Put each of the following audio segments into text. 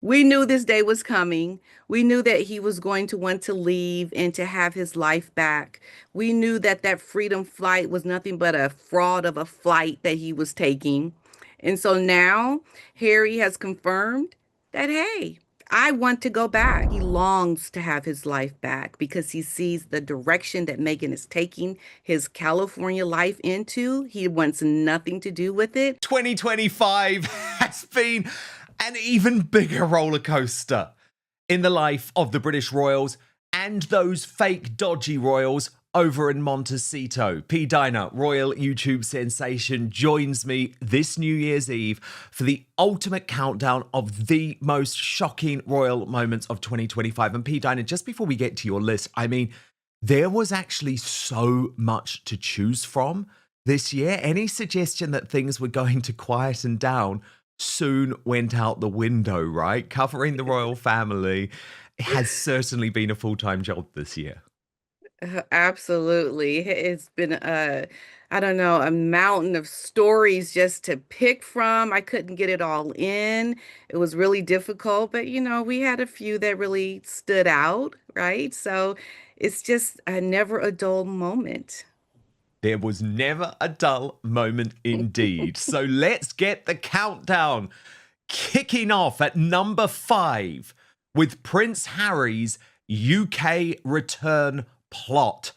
We knew this day was coming. We knew that he was going to want to leave and to have his life back. We knew that that freedom flight was nothing but a fraud of a flight that he was taking. And so now Harry has confirmed that, hey, I want to go back. He longs to have his life back because he sees the direction that Meghan is taking his California life into. He wants nothing to do with it. 2025 has been an even bigger roller coaster in the life of the British royals and those fake dodgy royals over in Montecito. P. Diner, royal YouTube sensation, joins me this New Year's Eve for the ultimate countdown of the most shocking royal moments of 2025. And P. Diner, just before we get to your list, I mean, there was actually so much to choose from this year. Any suggestion that things were going to quieten down soon went out the window, right? Covering the royal family has certainly been a full-time job this year. Absolutely. It's been I don't know, a mountain of stories just to pick from. I couldn't get it all in. It was really difficult, but we had a few that really stood out, right? So it's just a never a dull moment. There was never a dull moment indeed. So let's get the countdown kicking off at number 5 with Prince Harry's UK return plot.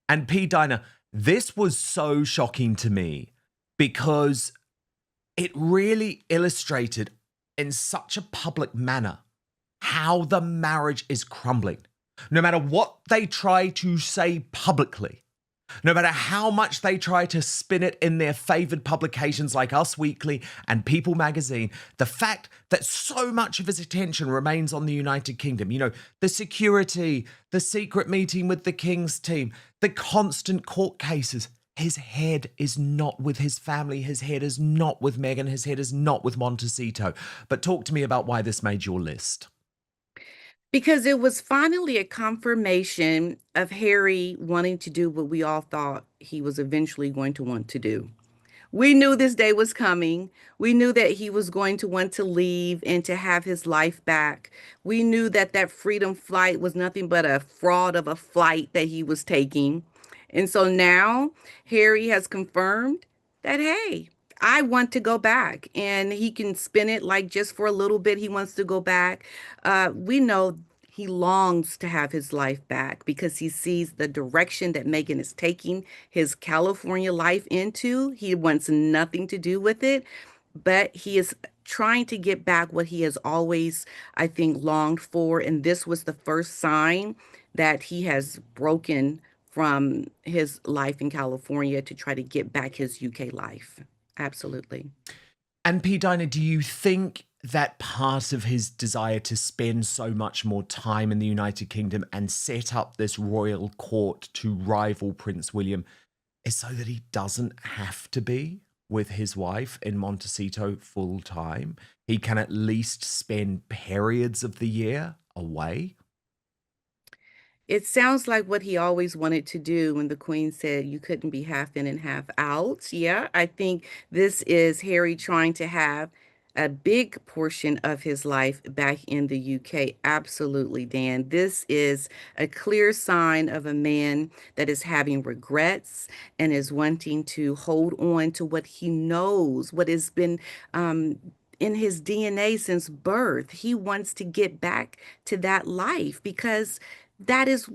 And P. Diner, this was so shocking to me because it really illustrated in such a public manner how the marriage is crumbling. No matter what they try to say publicly, no matter how much they try to spin it in their favored publications like Us Weekly and People magazine, the fact that so much of his attention remains on the United Kingdom, the security, the secret meeting with the King's team, the constant court cases, his head is not with his family, his head is not with Meghan, his head is not with Montecito. But talk to me about why this made your list. Because it was finally a confirmation of Harry wanting to do what we all thought he was eventually going to want to do. We knew this day was coming. We knew that he was going to want to leave and to have his life back. We knew that that freedom flight was nothing but a fraud of a flight that he was taking. And so now Harry has confirmed that, hey, I want to go back, and he can spin it like just for a little bit. He wants to go back. We know he longs to have his life back because he sees the direction that Meghan is taking his California life into. He wants nothing to do with it, but he is trying to get back what he has always, I think, longed for. And this was the first sign that he has broken from his life in California to try to get back his UK life. Absolutely. And P. Diner, do you think that part of his desire to spend so much more time in the United Kingdom and set up this royal court to rival Prince William is so that he doesn't have to be with his wife in Montecito full time? He can at least spend periods of the year away? It sounds like what he always wanted to do when the Queen said you couldn't be half in and half out. Yeah, I think this is Harry trying to have a big portion of his life back in the UK. Absolutely, Dan. This is a clear sign of a man that is having regrets and is wanting to hold on to what he knows, what has been in his DNA since birth. He wants to get back to that life because that is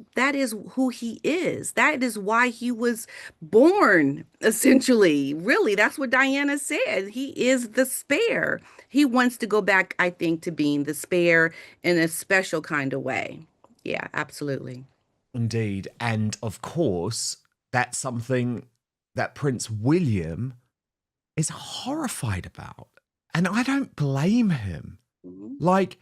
who he is. That is why he was born, essentially. Really, that's what Diana said. He is the spare. He wants to go back, I think, to being the spare in a special kind of way. Yeah, absolutely. Indeed. And of course, that's something that Prince William is horrified about. And I don't blame him. Mhm. Like,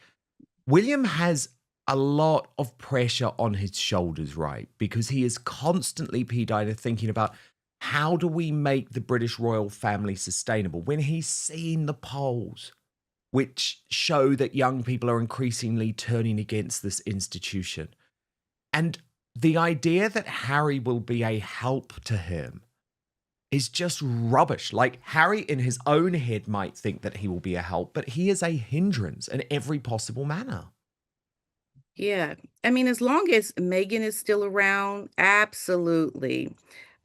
William has a lot of pressure on his shoulders, right? Because he is constantly, P. Diner, thinking about how do we make the British royal family sustainable when he's seen the polls, which show that young people are increasingly turning against this institution. And the idea that Harry will be a help to him is just rubbish. Like, Harry in his own head might think that he will be a help, but he is a hindrance in every possible manner. Yeah. I mean, as long as Megan is still around, absolutely.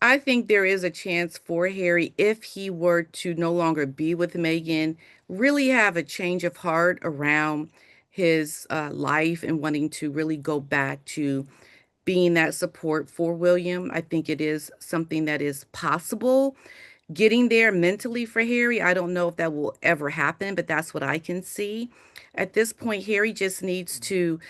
I think there is a chance for Harry, if he were to no longer be with Megan, really have a change of heart around his life and wanting to really go back to being that support for William. I think it is something that is possible. Getting there mentally for Harry, I don't know if that will ever happen, but that's what I can see. At this point, Harry just needs to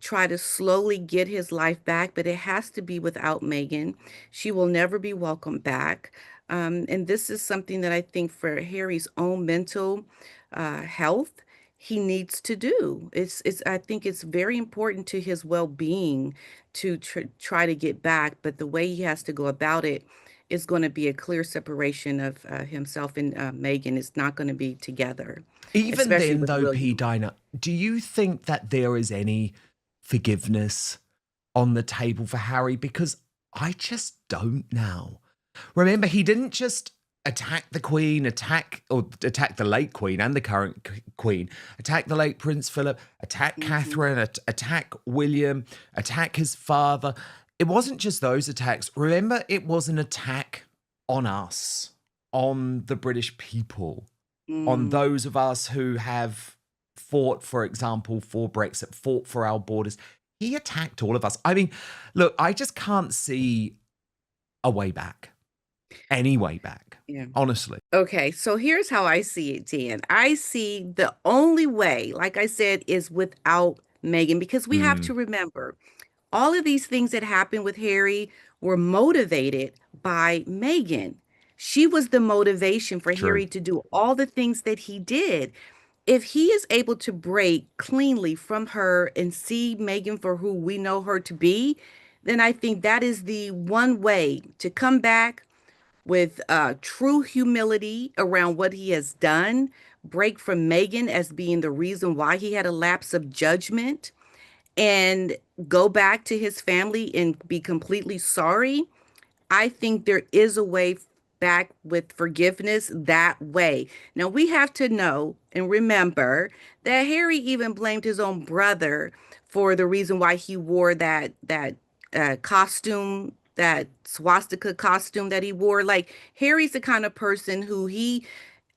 try to slowly get his life back, but it has to be without Meghan. She will never be welcome back. And this is something that I think for Harry's own mental health, he needs to do. I think it's very important to his well-being to try to get back, but the way he has to go about it is going to be a clear separation of himself and Megan. It's not going to be together, Even especially then, with though, P. William. Dina, do you think that there is any forgiveness on the table for Harry? Because I just don't now. Remember, he didn't just attack the Queen, attack the late Queen and the current Queen, attack the late Prince Philip, attack Hmm. Catherine, attack William, attack his father. It wasn't just those attacks. Remember, it was an attack on us, on the British people, on Mm, those of us who have fought, for example, for Brexit, fought for our borders. He attacked all of us. I mean, look, I just can't see a way back, any way back, yeah. honestly. Okay, so here's how I see it, Dan. I see the only way, like I said, is without Megan, because we have Mm, to remember all of these things that happened with Harry were motivated by Megan. She was the motivation for true. Harry to do all the things that he did. If he is able to break cleanly from her and see Megan for who we know her to be, then I think that is the one way to come back with true humility around what he has done, break from Megan as being the reason why he had a lapse of judgment, and go back to his family and be completely sorry. I think there is a way back with forgiveness that way. Now we have to know and remember that Harry even blamed his own brother for the reason why he wore that costume, that swastika costume that he wore. Like Harry's the kind of person who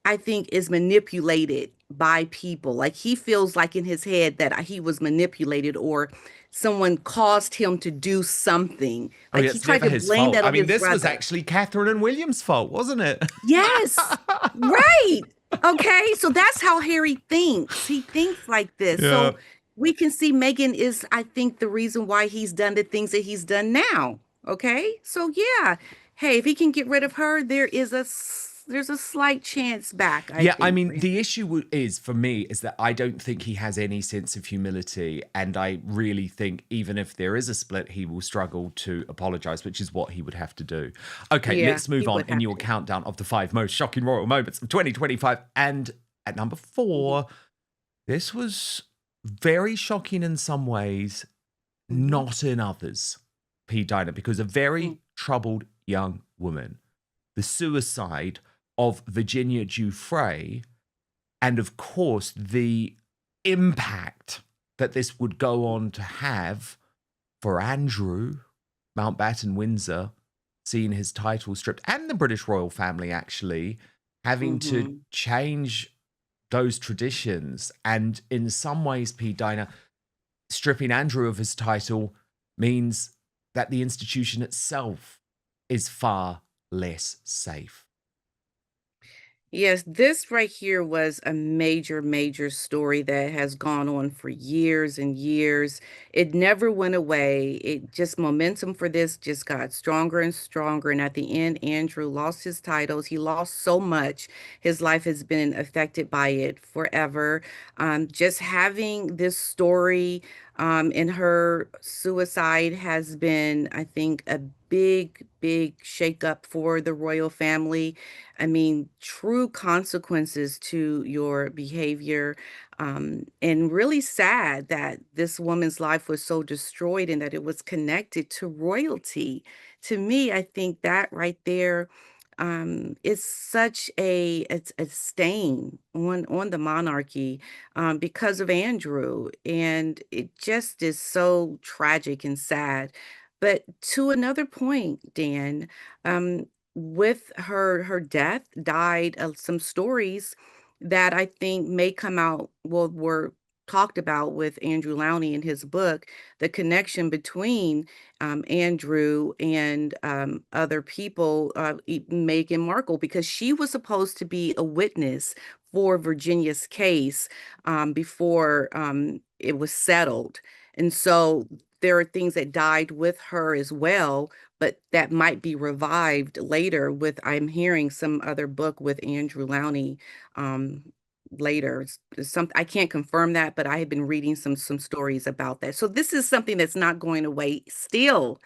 I think is manipulated by people. Like he feels like in his head that he was manipulated or someone caused him to do something. Oh, Like yeah, he it's tried never to his blame fault. that I on mean, his this was brother. actually Catherine and William's fault, wasn't it? Yes, right. Okay, so that's how Harry thinks. He thinks like this. Yeah. So we can see Megan is, I think, the reason why he's done the things that he's done now. Okay, so yeah, hey, if he can get rid of her, there's a slight chance back, I Yeah, I think, for mean, him. the issue is for me is that I don't think he has any sense of humility. And I really think even if there is a split, he will struggle to apologize, which is what he would have to do. Okay, Yeah, let's he move on would in have your to. countdown of the 5 most shocking royal moments of 2025. And at number Hmm. 4, this was very shocking in some ways, Hmm. not in others, P. Diner, because a very troubled young woman, the suicide of Virginia Giuffre, and of course, the impact that this would go on to have for Andrew Mountbatten Windsor, seeing his title stripped, and the British royal family actually having to Hmm. change those traditions. And in some ways, P. Diner, stripping Andrew of his title means that the institution itself is far less safe. Yes, this right here was a major, major story that has gone on for years and years. It never went away. It just momentum for this just got stronger and stronger. And at the end, Andrew lost his titles. He lost so much. His life has been affected by it forever. Just having this story in her suicide has been, I think, a big, big shakeup for the royal family. I mean, true consequences to your behavior. And really sad that this woman's life was so destroyed and that it was connected to royalty. To me, I think that right there is such it's a stain on the monarchy because of Andrew, and it just is so tragic and sad. But to another point, Dan, with her death died some stories that I think may come out, well, were talked about with Andrew Lowney in his book, the connection between Andrew and other people, Meghan Markle, because she was supposed to be a witness for Virginia's case before it was settled. And so there are things that died with her as well, but that might be revived later with, I'm hearing some other book with Andrew Lowney later. Some I can't confirm that, but I have been reading some stories about that. So this is something that's not going away still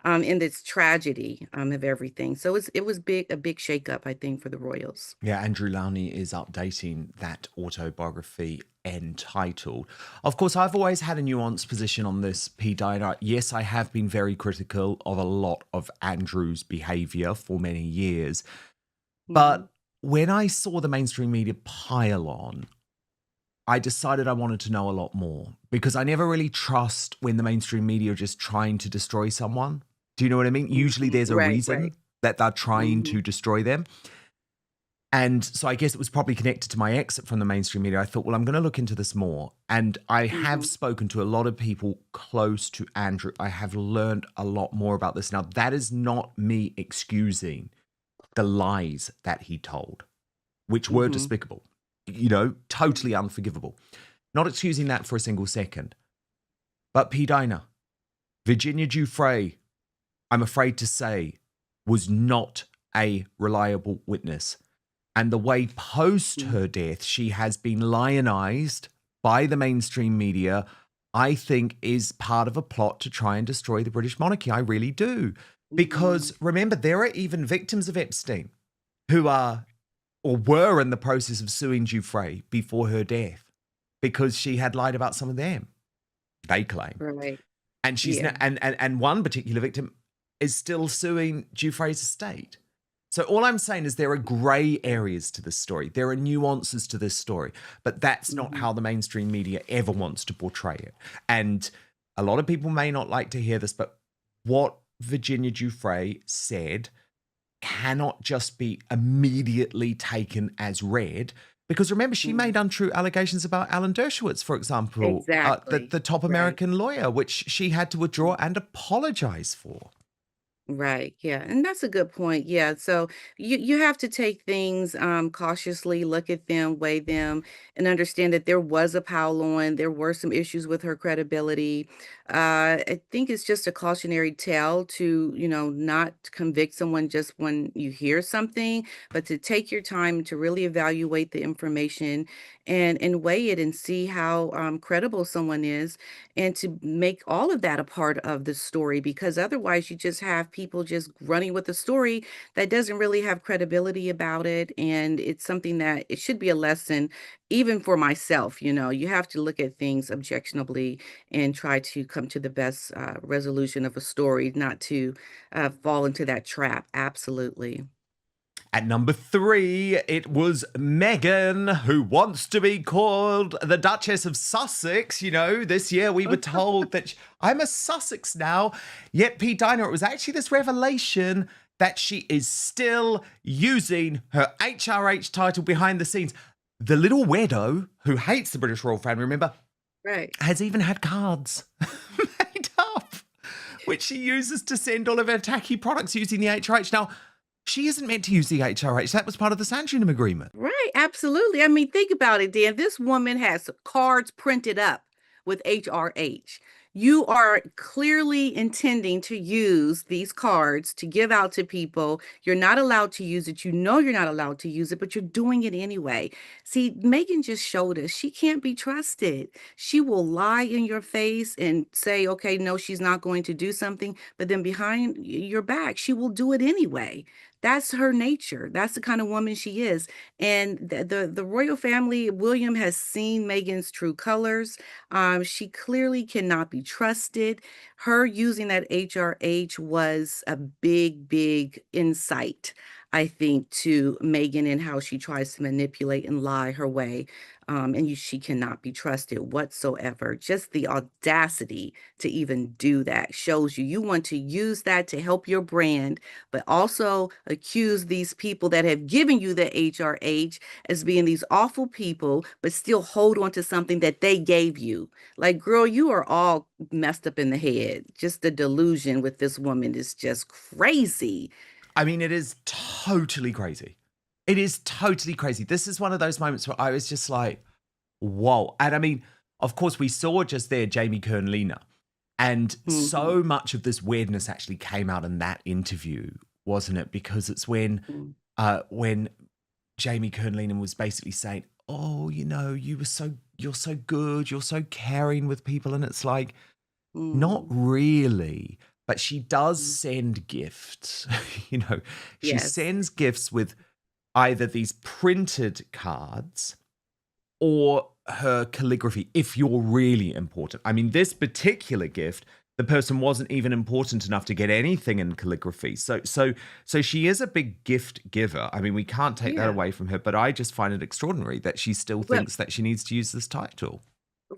in this tragedy of everything. So it was a big shakeup, I think, for the royals. Yeah, Andrew Lowney is updating that autobiography entitled. Of course, I've always had a nuanced position on this, P. Diner. Yes, I have been very critical of a lot of Andrew's behaviour for many years. Hmm. But when I saw the mainstream media pile on, I decided I wanted to know a lot more because I never really trust when the mainstream media are just trying to destroy someone. Do you know what I mean? Usually there's a Right, right. reason that they're trying Hmm. to destroy them. And so I guess it was probably connected to my exit from the mainstream media. I thought, well, I'm going to look into this more. And I have Hmm. spoken to a lot of people close to Andrew. I have learned a lot more about this. Now, that is not me excusing the lies that he told, which were Hmm. despicable, totally unforgivable. Not excusing that for a single second. But P. Dina, Virginia Giuffre, I'm afraid to say, was not a reliable witness. And the way post her death she has been lionized by the mainstream media, I think is part of a plot to try and destroy the British monarchy. I really do. Hmm. Because remember, there are even victims of Epstein who are or were in the process of suing Giuffre before her death because she had lied about some of them, they claim. Right. And she's Yeah. now, and one particular victim is still suing Giuffre's estate. So all I'm saying is there are grey areas to this story. There are nuances to this story, but that's not Hmm. how the mainstream media ever wants to portray it. And a lot of people may not like to hear this, but what Virginia Giuffre said cannot just be immediately taken as read. Because remember, she Hmm. made untrue allegations about Alan Dershowitz, for example, Exactly. the top Right. American lawyer, which she had to withdraw and apologize for. Right. Yeah. And that's a good point. Yeah. So you have to take things cautiously, look at them, weigh them, and understand that there was a pile on. There were some issues with her credibility. I think it's just a cautionary tale to, not convict someone just when you hear something, but to take your time to really evaluate the information and weigh it and see how credible someone is, and to make all of that a part of the story, because otherwise you just have people just running with the story that doesn't really have credibility about it. And it's something that it should be a lesson even for myself. You have to look at things objectionably and try to come to the best resolution of a story, not to fall into that trap. Absolutely. At number 3, it was Meghan, who wants to be called the Duchess of Sussex. This year we were told that I'm a Sussex now. Yet, Pete Diner, it was actually this revelation that she is still using her HRH title behind the scenes. The little weirdo who hates the British royal family, remember, Right. has even had cards made up, which she uses to send all of her tacky products using the HRH. Now, she isn't meant to use the HRH. That was part of the Sandringham Agreement. Right, absolutely. I mean, think about it, Dan. This woman has cards printed up with HRH. You are clearly intending to use these cards to give out to people. You're not allowed to use it. You know you're not allowed to use it, but you're doing it anyway. See, Megan just showed us she can't be trusted. She will lie in your face and say, okay, no, she's not going to do something, but then behind your back, she will do it anyway. That's her nature. That's the kind of woman she is. And the royal family, William has seen Meghan's true colors. She clearly cannot be trusted. Her using that HRH was a big, big insight. I think, to Meghan and how she tries to manipulate and lie her way. She cannot be trusted whatsoever. Just the audacity to even do that shows you want to use that to help your brand, but also accuse these people that have given you the HRH as being these awful people, but still hold on to something that they gave you. Like, girl, you are all messed up in the head. Just the delusion with this woman is just crazy. I mean, it is totally crazy. It is totally crazy. This is one of those moments where I was just like, whoa. And I mean, of course, we saw just there Jamie Kern-Lena. And Mhm, so much of this weirdness actually came out in that interview, wasn't it? Because it's when Jamie Kern-Lena was basically saying, "Oh, you're so good, you're so caring with people," and it's like, not mhm, really, but she does mhm. send gifts. She Yes. sends gifts with either these printed cards or her calligraphy if you're really important. I mean, this particular gift, the person wasn't even important enough to get anything in calligraphy. So she is a big gift giver. I mean, we can't take that Yeah. away from her, but I just find it extraordinary that she still Well, thinks that she needs to use this title.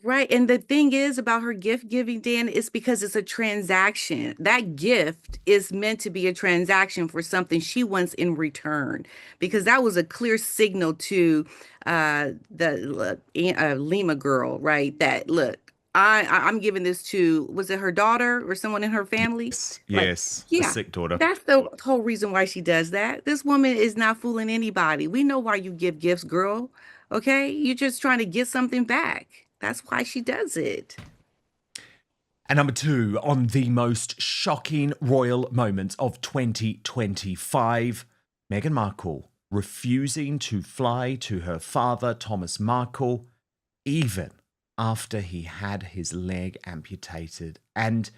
right, and the thing is about her gift giving, Dan, is because it's a transaction. That gift is meant to be a transaction for something she wants in return, because that was a clear signal to the Lima girl, right? That look, I'm giving this to, was it her daughter or someone in her family? Yes, Like, yes, a yeah, sick daughter. that's the whole reason why she does that. This woman is not fooling anybody. We know why you give gifts, girl. Okay? You're just trying to get something back. That's why she does it. And number two, on the most shocking royal moment of 2025, Meghan Markle refusing to fly to her father, Thomas Markle, even after he had his leg amputated. And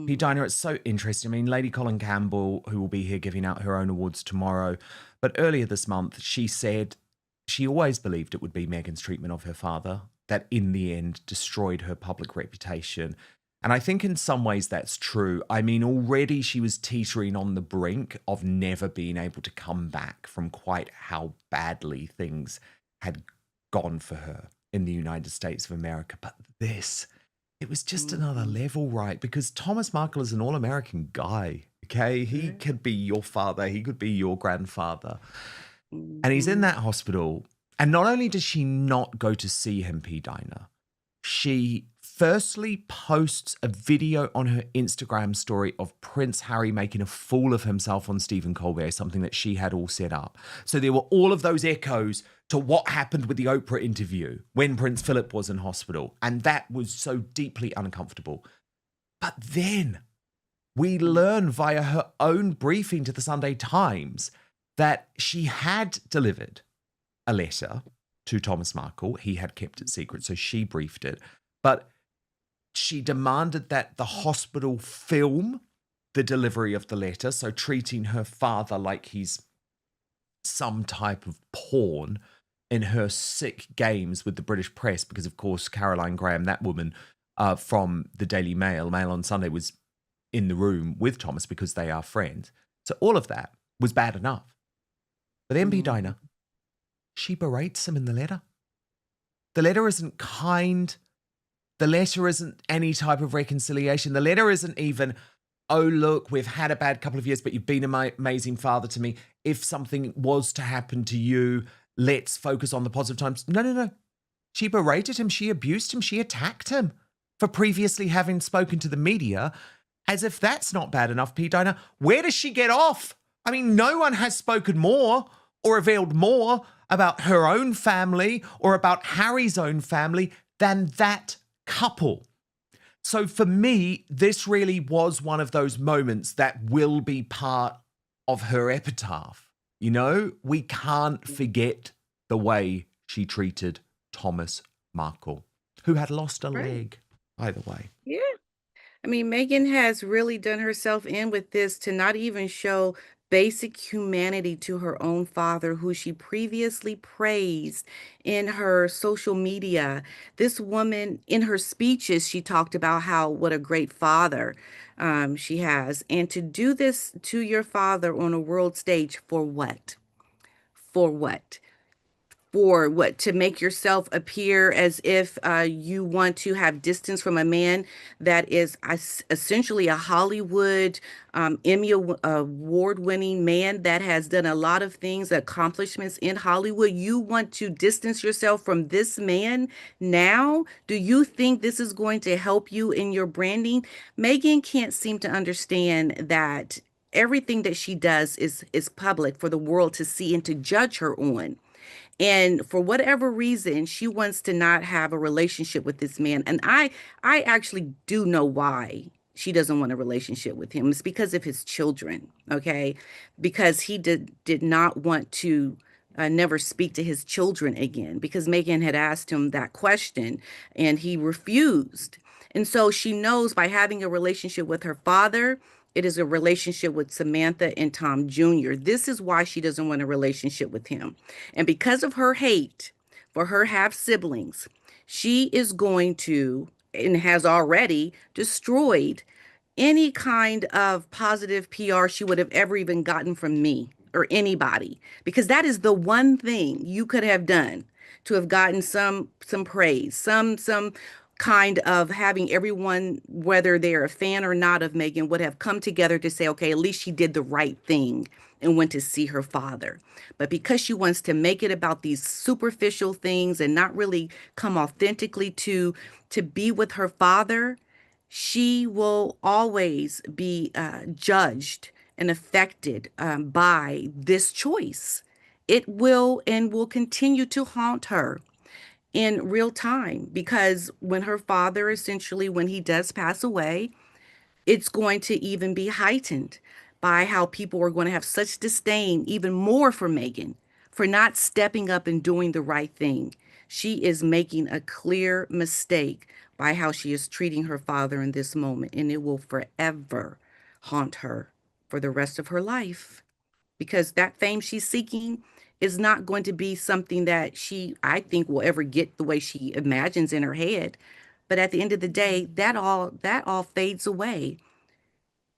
P. Mm, Dinah, it's so interesting. I mean, Lady Colin Campbell, who will be here giving out her own awards tomorrow, but earlier this month, she said she always believed it would be Meghan's treatment of her father that in the end destroyed her public reputation. And I think in some ways that's true. I mean, already she was teetering on the brink of never being able to come back from quite how badly things had gone for her in the United States of America. But this, it was just another mhm, level, right? Because Thomas Markle is an all American guy. Okay. He right, could be your father, he could be your grandfather. And he's in mhm, that hospital. And not only does she not go to see him, P. Dinah, she firstly posts a video on her Instagram story of Prince Harry making a fool of himself on Stephen Colbert, something that she had all set up. So there were all of those echoes to what happened with the Oprah interview when Prince Philip was in hospital. And that was so deeply uncomfortable. But then we mhm, learn via her own briefing to the Sunday Times that she had delivered a letter to Thomas Markle. He had kept it secret, so she briefed it. But she demanded that the hospital film the delivery of the letter, so treating her father like he's some type of pawn in her sick games with the British press, because of course Caroline Graham, that woman from the Daily Mail, Mail on Sunday, was in the room with Thomas because they are friends. So all of that was bad enough. But MP mhm, Dinah, she berates him in the letter. The letter isn't kind. The letter isn't any type of reconciliation. The letter isn't even, oh, look, we've had a bad couple of years, but you've been an amazing father to me. If something was to happen to you, let's focus on the positive times. No, no, no. She berated him. She abused him. She attacked him for previously having spoken to the media. As if that's not bad enough, P. Dinah, where does she get off? I mean, no one has spoken more or revealed more about her own family or about Harry's own family than that couple. So for me, this really was one of those moments that will be part of her epitaph. You know, we can't mhm. forget the way she treated Thomas Markle, who had lost a Right. leg, by the way. Yeah. I mean, Megan has really done herself in with this to not even show basic humanity to her own father, who she previously praised in her social media. This woman, in her speeches, she talked about how what a great father she has. And to do this to your father on a world stage, for what? For what? For what? To make yourself appear as if you want to have distance from a man that is essentially a Hollywood Emmy award-winning man that has done a lot of things, accomplishments in Hollywood. You want to distance yourself from this man now? Do you think this is going to help you in your branding? Meghan can't seem to understand that everything that she does is public for the world to see and to judge her on. And for whatever reason, she wants to not have a relationship with this man. And I actually do know why she doesn't want a relationship with him. It's because of his children, okay? Because he did not want to never speak to his children again, because Megan had asked him that question and he refused. And so she knows by having a relationship with her father, it is a relationship with Samantha and Tom Jr. This is why she doesn't want a relationship with him. And because of her hate for her half siblings, she is going to, and has already destroyed any kind of positive PR she would have ever even gotten from me or anybody, because that is the one thing you could have done to have gotten some praise, some kind of having everyone, whether they're a fan or not of Meghan, would have come together to say, okay, at least she did the right thing and went to see her father. But because she wants to make it about these superficial things and not really come authentically to be with her father, she will always be judged and affected by this choice. It will and will continue to haunt her in real time, because when her father, essentially, when he does pass away, it's going to even be heightened by how people are going to have such disdain, even more for Meghan, for not stepping up and doing the right thing. She is making a clear mistake by how she is treating her father in this moment, and it will forever haunt her for the rest of her life, because that fame she's seeking is not going to be something that she, I think, will ever get the way she imagines in her head. But at the end of the day, that all fades away.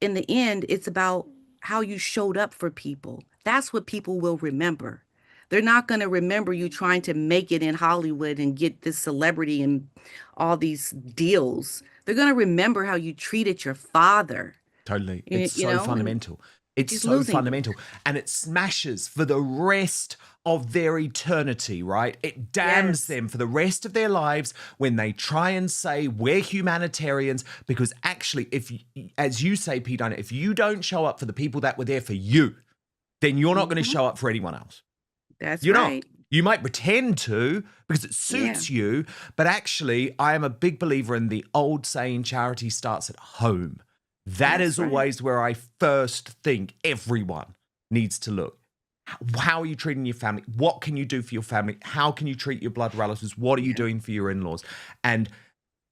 In the end, it's about how you showed up for people. That's what people will remember. They're not going to remember you trying to make it in Hollywood and get this celebrity and all these deals. They're going to remember how you treated your father, Totally. It's so and fundamental. It's she's so losing it. fundamental. And it smashes for the rest of their eternity, right? It damns Yes, them for the rest of their lives when they try and say we're humanitarians. Because actually, if, as you say, Pete, if you don't show up for the people that were there for you, then you're not going to hmm show up for anyone else. that's You're not. right. You might pretend to because it Yeah, suits you, but actually, I am a big believer in the old saying charity starts at home. That that's is right. always where I first think everyone needs to look. How are you treating your family? What can you do for your family? How can you treat your blood relatives? What are you Yeah, doing for your in laws? And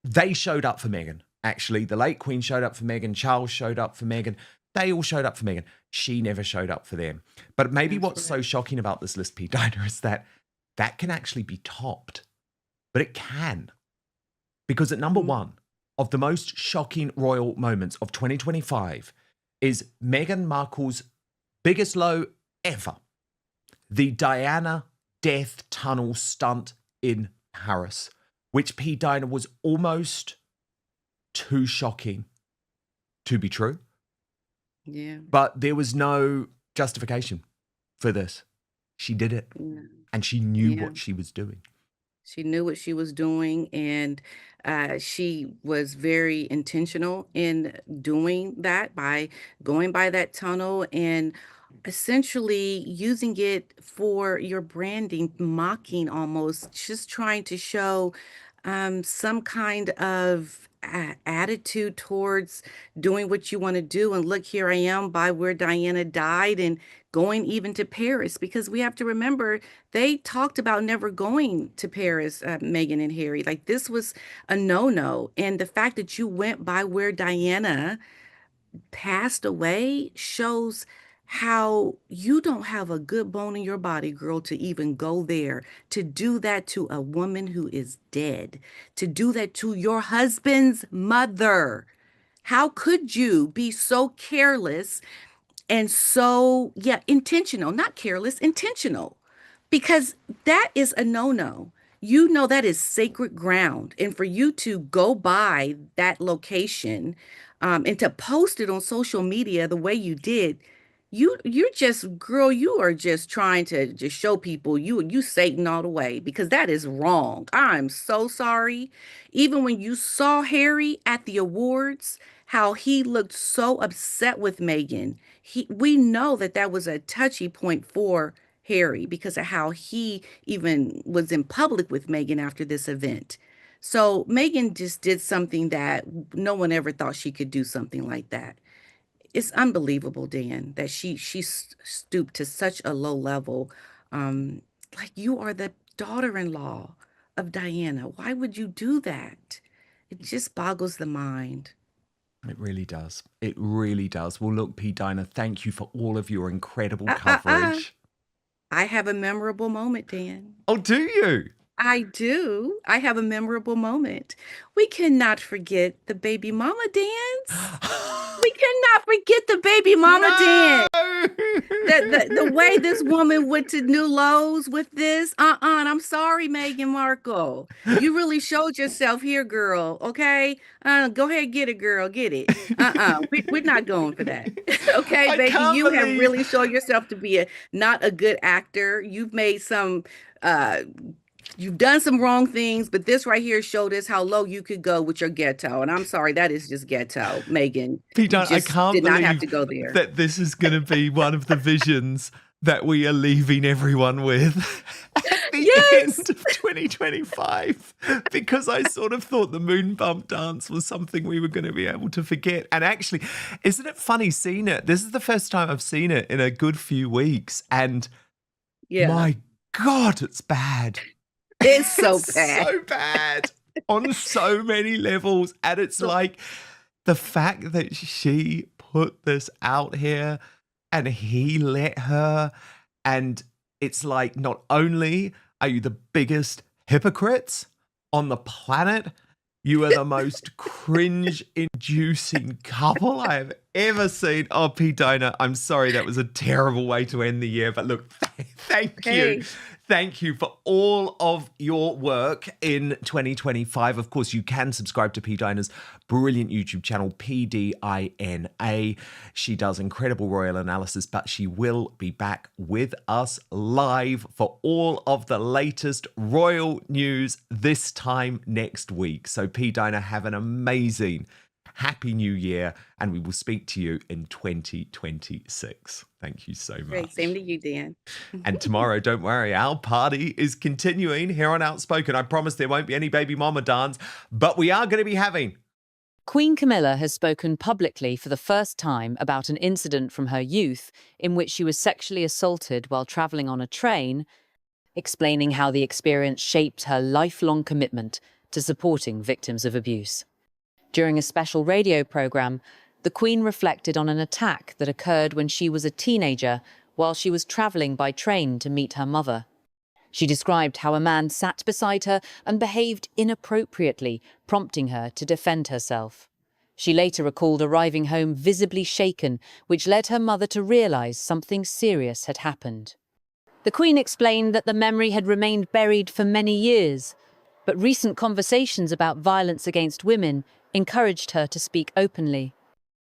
they showed up for Meghan. Actually, the late Queen showed up for Meghan. Charles showed up for Meghan. They all showed up for Meghan. She never showed up for them. But maybe that's what's so right. shocking about this list, Pete Diner, is that that can actually be topped. But it can. Because at number Mhm. one of the most shocking royal moments of 2025 is Meghan Markle's biggest low ever, the Diana death tunnel stunt in Paris, which P. Diner was almost too shocking to be true. Yeah, But there was no justification for this. She did it yeah, and she knew yeah. what she was doing. She knew what she was doing, and she was very intentional in doing that by going by that tunnel and essentially using it for your branding, mocking almost, just trying to show some kind of attitude towards doing what you want to do. And look, here I am by where Diana died and going even to Paris, because we have to remember they talked about never going to Paris, Meghan and Harry. Like, this was a no-no. And the fact that you went by where Diana passed away shows how you don't have a good bone in your body, girl, to even go there, to do that to a woman who is dead, to do that to your husband's mother. How could you be so careless and so, yeah, intentional, not careless, intentional, because that is a no-no. You know that is sacred ground. And for you to go by that location and to post it on social media the way you did, you're just, girl, you are just trying to just show people you Satan all the way because that is wrong. I'm so sorry. Even when you saw Harry at the awards, how he looked so upset with Meghan, we know that that was a touchy point for Harry because of how he even was in public with Meghan after this event. So Meghan just did something that no one ever thought she could do something like that. It's unbelievable, Dan, that stooped to such a low level. Um, like you are the daughter-in-law of Diana. Why would you do that? It just boggles the mind. It really does. It really does. Well, look, P. Diner, thank you for all of your incredible Uh, uh, uh. coverage. I have a memorable moment, Dan. Oh, do you? I do. I have a memorable moment. We cannot forget the baby mama dance. We cannot forget the baby mama No! dance. The way this woman went to New Lows with this, and I'm sorry, Meghan Markle. You really showed yourself here, girl. Okay, go ahead, get it, girl, get it. We're not going for that. Okay, I baby, can't you have believe. really shown yourself to be a not a good actor. You've made some. Uh, You've done some wrong things, but this right here showed us how low you could go with your ghetto. And I'm sorry, that is just ghetto, Megan. Pete, You I just can't did not have believe to go there. that this is going to be one of the visions that we are leaving everyone with at the Yes. end of 2025 because I sort of thought the moon bump dance was something we were going to be able to forget. And actually, isn't it funny seeing it? This is the first time I've seen it in a good few weeks. And Yeah. my God, it's bad. It's so It's bad. so bad on so many levels. And it's So, like the fact that she put this out here and he let her. And it's like, not only are you the biggest hypocrites on the planet, you are the most cringe inducing couple I have ever seen. Oh, Pete Donor, I'm sorry that was a terrible way to end the year, but look, thank you. hey, Thank you for all of your work in 2025. Of course, you can subscribe to P Dinah's brilliant YouTube channel, PDINA. She does incredible royal analysis, but she will be back with us live for all of the latest royal news this time next week. So, P Dinah, have an amazing Happy New Year, and we will speak to you in 2026. Thank you so great. Same much. to you, Dan. And tomorrow, don't worry, our party is continuing here on Outspoken. I promise there won't be any baby mama dance, but we are going to be having. Queen Camilla has spoken publicly for the first time about an incident from her youth in which she was sexually assaulted while travelling on a train, explaining how the experience shaped her lifelong commitment to supporting victims of abuse. During a special radio programme, the Queen reflected on an attack that occurred when she was a teenager while she was travelling by train to meet her mother. She described how a man sat beside her and behaved inappropriately, prompting her to defend herself. She later recalled arriving home visibly shaken, which led her mother to realise something serious had happened. The Queen explained that the memory had remained buried for many years, but recent conversations about violence against women encouraged her to speak openly.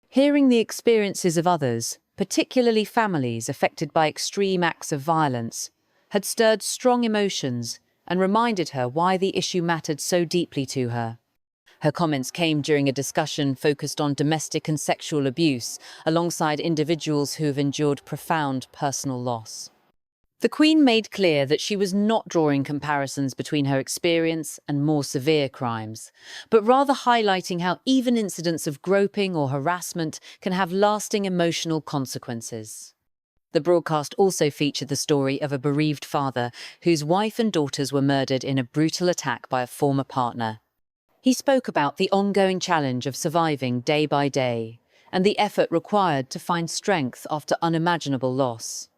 Hearing the experiences of others, particularly families affected by extreme acts of violence, had stirred strong emotions and reminded her why the issue mattered so deeply to her. Her comments came during a discussion focused on domestic and sexual abuse, alongside individuals who have endured profound personal loss. The Queen made clear that she was not drawing comparisons between her experience and more severe crimes, but rather highlighting how even incidents of groping or harassment can have lasting emotional consequences. The broadcast also featured the story of a bereaved father whose wife and daughters were murdered in a brutal attack by a former partner. He spoke about the ongoing challenge of surviving day by day, and the effort required to find strength after unimaginable loss.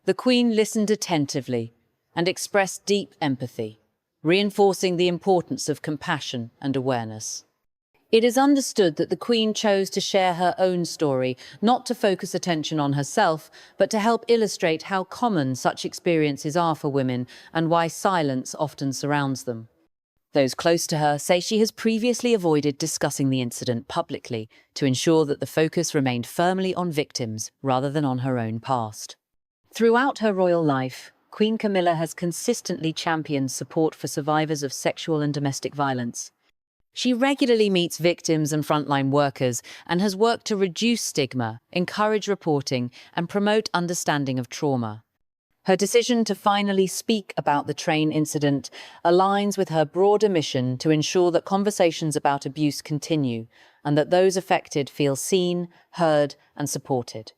The Queen listened attentively and expressed deep empathy, reinforcing the importance of compassion and awareness. It is understood that the Queen chose to share her own story, not to focus attention on herself, but to help illustrate how common such experiences are for women and why silence often surrounds them. Those close to her say she has previously avoided discussing the incident publicly to ensure that the focus remained firmly on victims rather than on her own past. Throughout her royal life, Queen Camilla has consistently championed support for survivors of sexual and domestic violence. She regularly meets victims and frontline workers and has worked to reduce stigma, encourage reporting, and promote understanding of trauma. Her decision to finally speak about the train incident aligns with her broader mission to ensure that conversations about abuse continue and that those affected feel seen, heard, and supported.